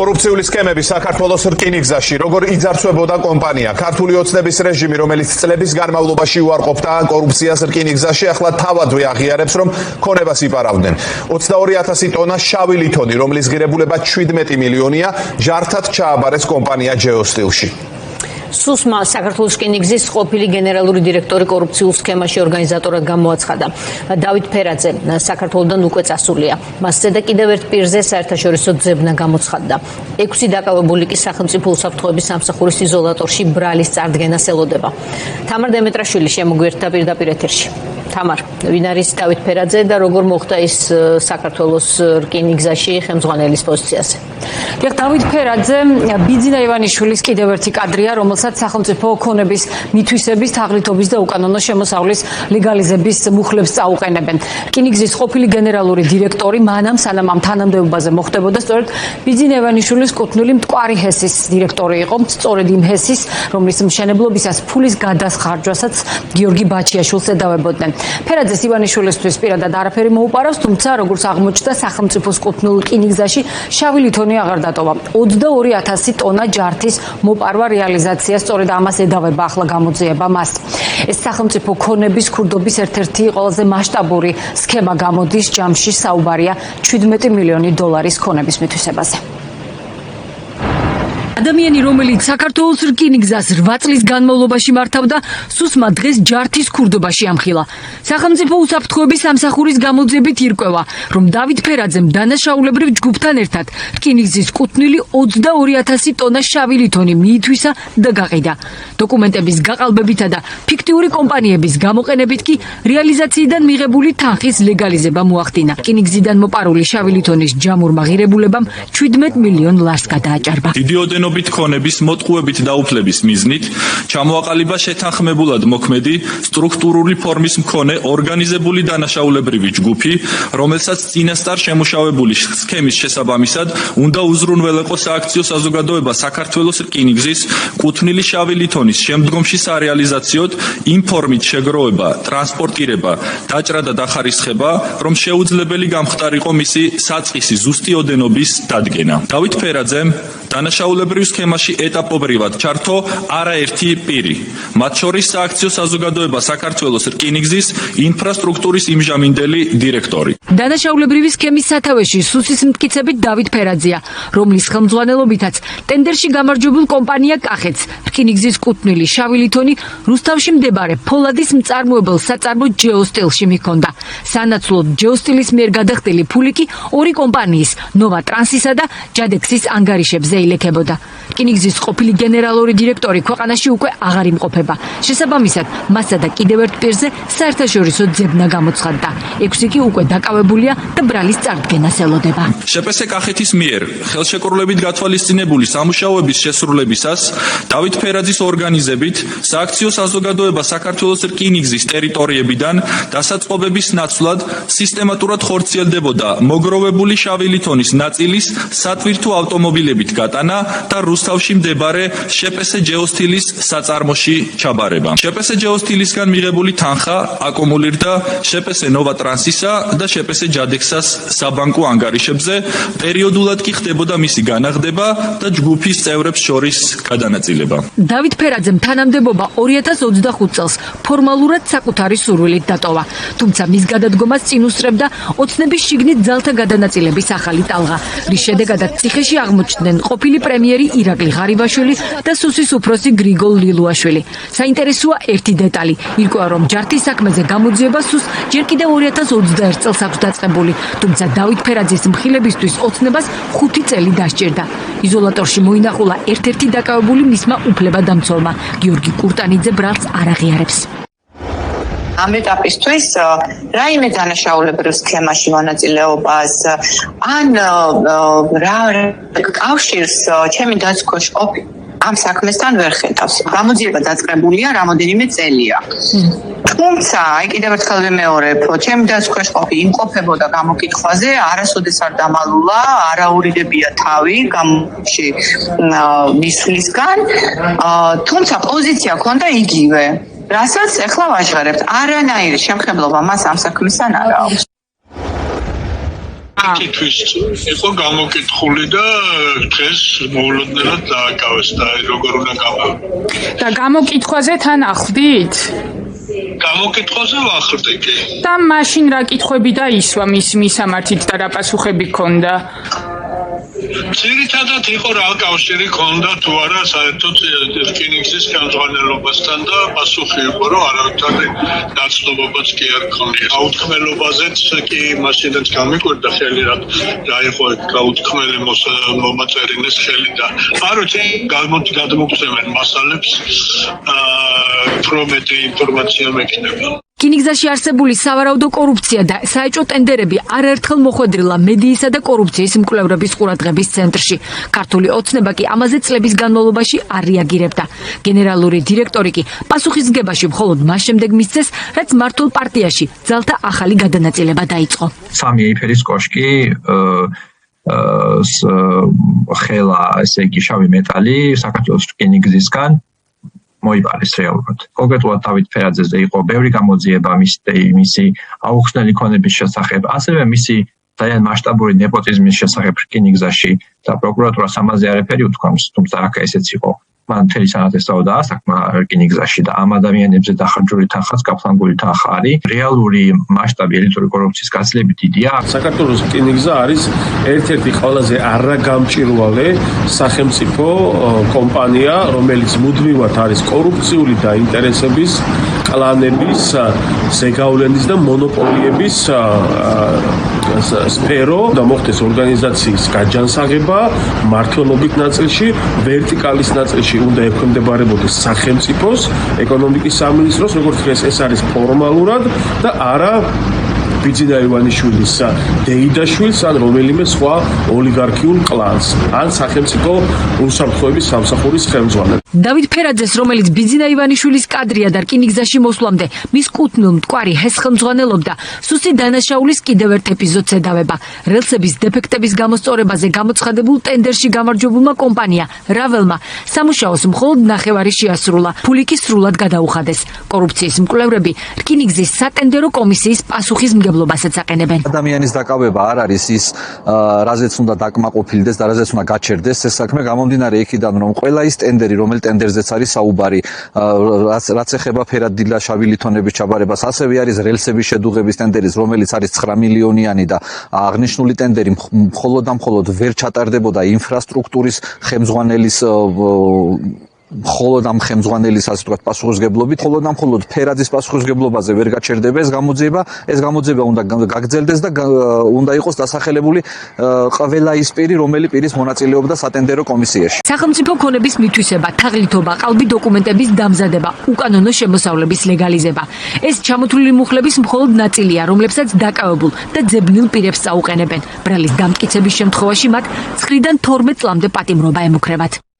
Koruptsიული სქემები საქართველოს რკინიგზაში, როგორ იძარცვებოდა კომპანია. ქართული ოცნების რეჟიმი, რომელიც წლების განმავლობაში უარყოფდა კორუფციას რკინიგზაში, ახლა თავადვე აღიარებს, რომ ქონებას იპარავდნენ. 22,000 ტონა შავი ლითონი, რომლის ღირებულება 17 მილიონია, ჯართად ჩააბარეს კომპანია ჯეოსტილში. SUSMA საქართველოს რკინიგზის ყოფილი გენერალური დირექტორი კორუფციულ სქემაში ორგანიზატორად გამოაცხადა. დავით ფერაძე საქართველოსდან უკვე წასულია. მასზე და კიდევ ერთ პირზე საერთაშორისო ძებნა გამოცხადდა. 6 დაკავებული კი სახელმწიფო უსაფრთხოების სამსახურის იზოლატორში ბრალის წარდგენას ელოდება. თამარ დემეტრაშვილი შემოგვიერთდა პირდაპირ ეთერში. თამარ, ვინ არის დავით ფერაძე და როგორ მოხდა ის საქართველოს რკინიგზაში ხელმძღვანელის პოზიციაზე? დავით ფერაძე ბიძინა ივანიშვილის კიდევ ერთი კადრია, რომელსაც სახელმწიფო ქონების მითვისების, თაღლითობის და უკანონო შემოსავლის ლეგალიზების მუხლებს წაუყენებენ. რკინიგზის ყოფილი გენერალური დირექტორი მანამ სანამ ამ თანამდებობაზე მოხდებოდა, სწორედ ბიძინა ივანიშვილის კუთვნილი მტკვარი ჰესის დირექტორი იყო, სწორედ იმ ჰესის, რომლის მშენებლობისას ფულის გადახარჯვასაც გიორგი ბაჩიაშვილს ედავებოდნენ. ფერაძეს ივანიშვილისთვის პირადად არაფერი მოუპარავს, თუმცა როგორც აღმოჩნდა, სახელმწიფოს კუთვნილ რკინიგზაში შავი ლითონი აღარ დატოვა. 22,000 ტონა ჯართის მოპარვა რეალიზაცია სწორედ ამას ედავება ახლა გამოძიება მას. ეს სახელმწიფო ქონების ქურდობის ერთ-ერთი ყველაზე მასშტაბური სქემა გამოდის, ჯამში საუბარია 17 მილიონი დოლარის ქონების მითვისებაზე. ადამიანი, რომელიც საქართველოს რკინიგზას 8 წლის განმავლობაში მართავდა, SUSMA დღეს ჯართის ქურდობაში ამხილა. სახელმწიფო უსაფრთხოების სამსახურის გამოძიებით ირკვევა, რომ დავით ფერაძემ დანაშაულებრივ ჯგუფთან ერთად რკინიგზის კუთვნილი 22,000 ტონა შავი ლითონი მიითვისა და გაყიდა. დოკუმენტების გაყალბებითა და ფიქტიური კომპანიების გამოყენებით კი რეალიზაციიდან მიღებული თანხის ლეგალიზება მოახდინა. რკინიგზიდან მოპარული შავი ლითონის ჯამურმა ღირებულებამ 17 მილიონ ლარს გადააჭარბა. ქონების მოტყუებით დაუფლების მიზნით ჩამოაყალიბა შეთანხმებულად მოქმედი სტრუქტურული ფორმის მქონე ორგანიზებული დანაშაულებრივი ჯგუფი, რომელსაც წინასწარ შემუშავებული სქემის შესაბამისად უნდა უზრუნველეყო სააქციო საზოგადოება საქართველოს რკინიგზის კუთვნილი შავი ლითონის შემდგომში სარეალიზაციოდ იმ ფორმით შეგროვება, ტრანსპორტირება, დაჭრა და დახარისხება, რომ შეუძლებელი გამხდარიყო მისი საწყისი ზუსტი ოდენობის დადგენა. დავით ფერაძემ დანაშაულებრივ სქემაში ეტაპობრივად ჩართო არაერთი პირი, მათ შორის სააქციო საზოგადოება საქართველოს რკინიგზის ინფრასტრუქტურის იმჟამინდელი დირექტორი. დანაშაულებრივი სქემის სათავეში SUSMA-ის მტკიცებით დავით ფერაძეა, რომლის ხელმძღვანელობითაც ტენდერში გამარჯვებულ კომპანია კახეთს რკინიგზის კუთვნილი შავი ლითონი რუსთავში მდებარე ფოლადის მწარმოებელ საწარმო ჯეოსტილში მიჰქონდა. სანაცვლოდ ჯეოსტილის მიერ გადახდილი ფული კი ორი კომპანიის ნოვა ტრანსისა და ჯადექსის ანგარიშებზე ილექებოდა. რკინიგზის ყოფილი გენერალური დირექტორი ქვეყანაში უკვე აღარ იმყოფება. შესაბამისად, მასა და კიდევ ერთ პირზე საერთაშორისო ძებნა გამოცხადდა. 6 კი უკვე დაკავებულია და ბრალის წარდგენას ელოდება. შპს კახეთის მიერ ხელშეკრულებით გათვალისწინებული სამუშაოების შესრულებისას დავით ფერაძის ორგანიზებით სააქციო საზოგადოება საქართველოს რკინიგზის ტერიტორიებიდან დასაწყობების ნაცვლად სისტემატურად ხორციელდებოდა მოგროვებული შავი ლითონის ნაწილის სატვირთო ავტომობილებით გატანა და რუსთავში მდებარე შპს ჯეოსტილის საწარმოში ჩაბარება. შპს ჯეოსტილისგან მიღებული თანხა აკუმულირდა შპს ნოვა ტრანსისა და შპს ჯადექსას საბანკო ანგარიშებზე, პერიოდულად კი ხდებოდა მისი განაღდება და ჯგუფის წევრებს შორის გადანაწილება. დავით ფერაძემ თანამდებობა 2025 წელს ფორმალურად საკუთარი სურვილით დატოვა, თუმცა მის გადადგომას წინ უსწრებდა ოცნების შიგნით ძალთა გადანაწილების ახალი ტალღა, რის შედეგადაც ციხეში აღმოჩნდნენ ყოფილი პრემიერი ირაკლი ღარიბაშვილი და SUSMA-ის უფროსი გრიგოლ ლილუაშვილი. საინტერესოა ერთი დეტალი, ირკვევა, რომ ჯართის საქმეზე გამოძიება SUSMA ჯერ კიდევ 2021 წელს აქვს დაწყებული, თუმცა დავით ფერაძის მხილებისთვის ოცნებას 5 წელი დასჭირდა. იზოლატორში მოინახულა ერთ-ერთი დაკავებული მისმა უფლებადამცველმა, გიორგი კურტანიძე ბრალს არ აღიარებს. ამ ეტაპისთვის რაიმე დანაშაულებრივ სქემაში მონაწილეობას ან რა კავშირს ჩემი დაცქვაში ყოფილი ამ საქმესთან ვერ ხედავს. გამოძიება დაწყებულია რამოდენიმე წელია. თუმცა, კიდევ ერთხელ ვიმეორებ, ჩემი დაცქვაში ყოფილი იმყოფებოდა გამოკითხვაზე, არასოდეს არ დამალულა, არაურიდებია თავი გამოში მისვლისგან, თუმცა პოზიცია ჰქონდა იგივე. რასაც ახლა ვაჟღერებთ, არანაირი შემხებლობა მას ამ საქმესთან არ აქვს. თვის იყო გამოკითხული და დღეს მოულოდნელად დააკავეს და როგორ უნდა გამოვიდეს. და გამოკითხვაზე თან ახლდით? გამოკითხვაზე ვახრდი კი. და მაშინ რა კითხვები დაისვა მის მისამართით და რა პასუხები ჰქონდა? ძირითადად იყო რა კავშირი ჰქონდა თუ არა საერთოდ რკინიგზის ხელმძღვანელობასთან და პასუხი იყო რომ არავითარი დაცნობაც კი არ ქონია. გაუთქმელობაზეც კი მაშინაც გამიკვირდა ხელი რა იყო გაუთქმელი მომაწერინეს ხელი და აროჩი გადმოგწევენ მასალებს უფრო მეტი ინფორმაცია მექნება. რკინიგზაში არსებული სავარაუდო კორუფცია და საეჭვო ტენდერები არაერთხელ მოხვედრილა მედიისა და კორუფციის მკვლევრების ყურადღების ცენტრში. ქართული ოცნება კი ამაზე წლების განმავლობაში არ რეაგირებდა. გენერალური დირექტორი კი პასუხისმგებაში მხოლოდ მას შემდეგ მისცეს, რაც მართულ პარტიაში ძალთა ახალი გადანაწილება დაიწყო. სამი ეიფელის კოშკი ხელა ესე იგი შავი მეტალი საქართველოს რკინიგზისგან მოიპარეს რეალურად. კონკრეტულად დავით ფერაძეზე იყო ბევრი გამოძიება მისი აუხსნელი ქონების შესახებ, ასევე მისი ძალიან მასშტაბური ნეპოტიზმის შესახებ რკინიგზაში და პროკურატურას ამაზე არაფერი უთქვამს, თუმცა აქ ესეც იყო. მან მთელი სანათესაო დაასახმა რკინიგზაში და ამ ადამიანებზე დახარჯული თანხაც გაფლანგული თანხა არის. რეალური მასშტაბი ელიტური კორუფციის გაცილებით დიდია. საქართველოს რკინიგზა არის ერთ-ერთი ყველაზე არაგამჭირვალე სახელმწიფო კომპანია, რომელიც მუდმივად არის კორუფციული დაინტერესების, კლანების, ზეგავლენის და მონოპოლიების სფერო და მოხდეს ორგანიზაციის გაჯანსაღება მმართველობით ნაწილში, ვერტიკალის ნაწილში უნდა ექვემდებარებოდეს სახელმწიფოს, ეკონომიკის სამინისტროს, როგორც დღეს ეს არის ფორმალურად და არა ბიძინა ივანიშვილის დეიდაშვილს ან რომელიმე სხვა ოლიგარქიულ კლანს ან სახელმწიფო უსაფრთხოების სამსახურის ხელმძღვანელს. დავით ფერაძეს, რომელიც ბიძინა ივანიშვილის კადრია და რკინიგზაში მოსვლამდე მის კუთვნილ მტკვარი ჰეს ხელმძღვანელობდა, სუსი დანაშაულის კიდევ ერთ ეპიზოდს ედავება. რელსების დეფექტების გამოსწორებაზე გამოცხადებულ ტენდერში გამარჯვებულმა კომპანია რაველმა სამუშაოს მხოლოდ ნახევარი შეასრულა. ფული კი სრულად გადაუხადეს. კორუფციის მკვლევრები რკინიგზის სატენდერო კომისიის პასუხისმგებლობასაც აყენებენ. ადამიანის დაკავება არ არის ის, რაზეც უნდა დაკმაყოფილდეს და რაზეც უნდა გაჩერდეს ეს საქმე, გამომდინარე იქიდან, რომ ყველა ის ტენდერი, რომელიც ტენდერზეც არის საუბარი, რაც ეხება ფერადილა შავი ლითონების ჩაბარებას, ასევე არის რელსების შედუღების ტენდერის, რომელიც არის 9 მილიონიანი და აღნიშნული ტენდერი მხოლოდ და მხოლოდ ვერ ჩატარდებოდა ინფრასტრუქტურის ხელმძღვანელის მხოლოდ ამ ხელმძღვანელის ასე ვთქვათ პასუხისმგებლობით, მხოლოდ და მხოლოდ ფერაძის პასუხისმგებლობაზე ვერ გაჩერდება ეს გამოძიება უნდა გაგრძელდეს და უნდა იყოს დასახელებული ყველა ის პირი, რომელი პირის მონაწილეობდა სატენდერო კომისიაში. სახელმწიფო ქონების მითვისება, თაღლითობა, ყალბი დოკუმენტების დამზადება, უკანონო შემოსავლების ლეგალიზება. ეს ჩამოთვლილი მუხლების მხოლოდ ნაწილია, რომლებსაც დაკავებულ და ძებნილ პირებს წაუყენებენ. ბრალის დამტკიცების შემთხვევაში მათ 9-დან 12 წლამდე პატიმრობა ემუქრებათ.